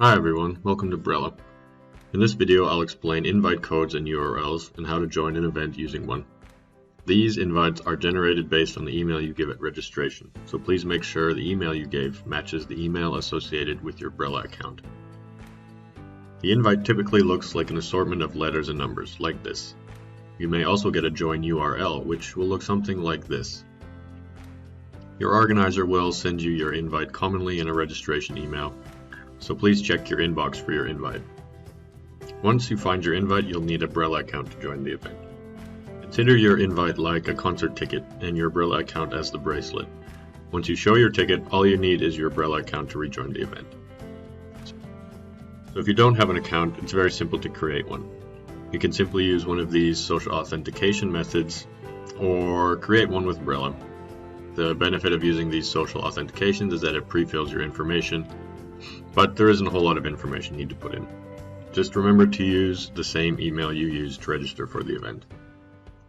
Hi everyone, welcome to Brella. In this video I'll explain invite codes and URLs and how to join an event using one. These invites are generated based on the email you give at registration, so please make sure the email you gave matches the email associated with your Brella account. The invite typically looks like an assortment of letters and numbers, like this. You may also get a join URL, which will look something like this. Your organizer will send you your invite commonly in a registration email, so please check your inbox for your invite. Once you find your invite, you'll need a Brella account to join the event. Consider your invite like a concert ticket and your Brella account as the bracelet. Once you show your ticket, all you need is your Brella account to rejoin the event. So if you don't have an account, it's very simple to create one. You can simply use one of these social authentication methods or create one with Brella. The benefit of using these social authentications is that it pre-fills your information, but there isn't a whole lot of information you need to put in. Just remember to use the same email you used to register for the event.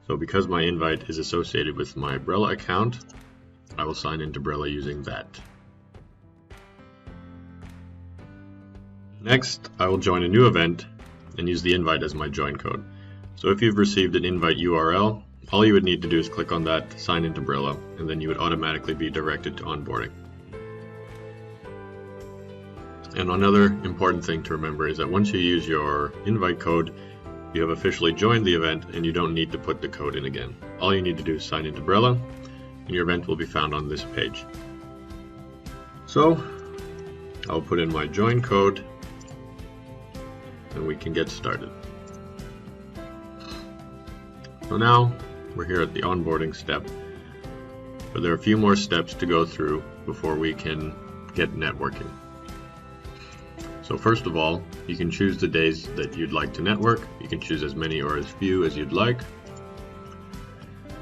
So because my invite is associated with my Brella account, I will sign into Brella using that. Next, I will join a new event and use the invite as my join code. So if you've received an invite URL, all you would need to do is click on that, sign into Brella, and then you would automatically be directed to onboarding. And another important thing to remember is that once you use your invite code, you have officially joined the event and you don't need to put the code in again. All you need to do is sign into Brella, and your event will be found on this page. So I'll put in my join code and we can get started. So now we're here at the onboarding step, but there are a few more steps to go through before we can get networking. So first of all, you can choose the days that you'd like to network. You can choose as many or as few as you'd like.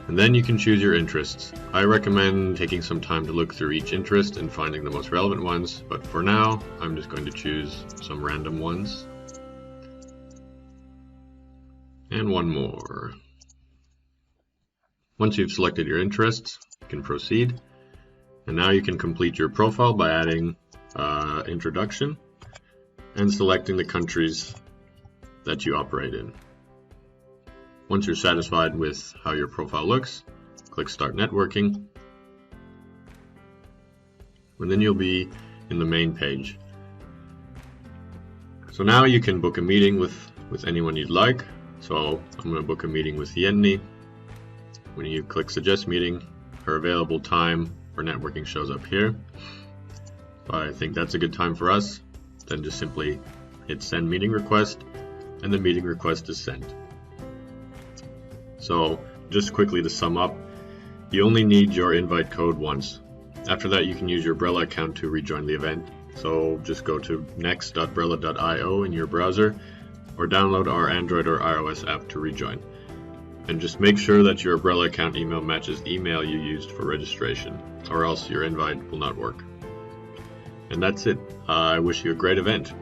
And then you can choose your interests. I recommend taking some time to look through each interest and finding the most relevant ones, but for now, I'm just going to choose some random ones. And one more. Once you've selected your interests, you can proceed. And now you can complete your profile by adding introduction and selecting the countries that you operate in. Once you're satisfied with how your profile looks, click Start Networking, and then you'll be in the main page. So now you can book a meeting with anyone you'd like. So I'm going to book a meeting with Yenny. When you click Suggest Meeting, her available time for networking shows up here. So I think that's a good time for us. Then just simply hit Send Meeting Request, and the meeting request is sent. So just quickly to sum up, you only need your invite code once. After that, you can use your Brella account to rejoin the event. So just go to next.brella.io in your browser or download our Android or iOS app to rejoin. And just make sure that your Brella account email matches the email you used for registration, or else your invite will not work. And that's it. I wish you a great event.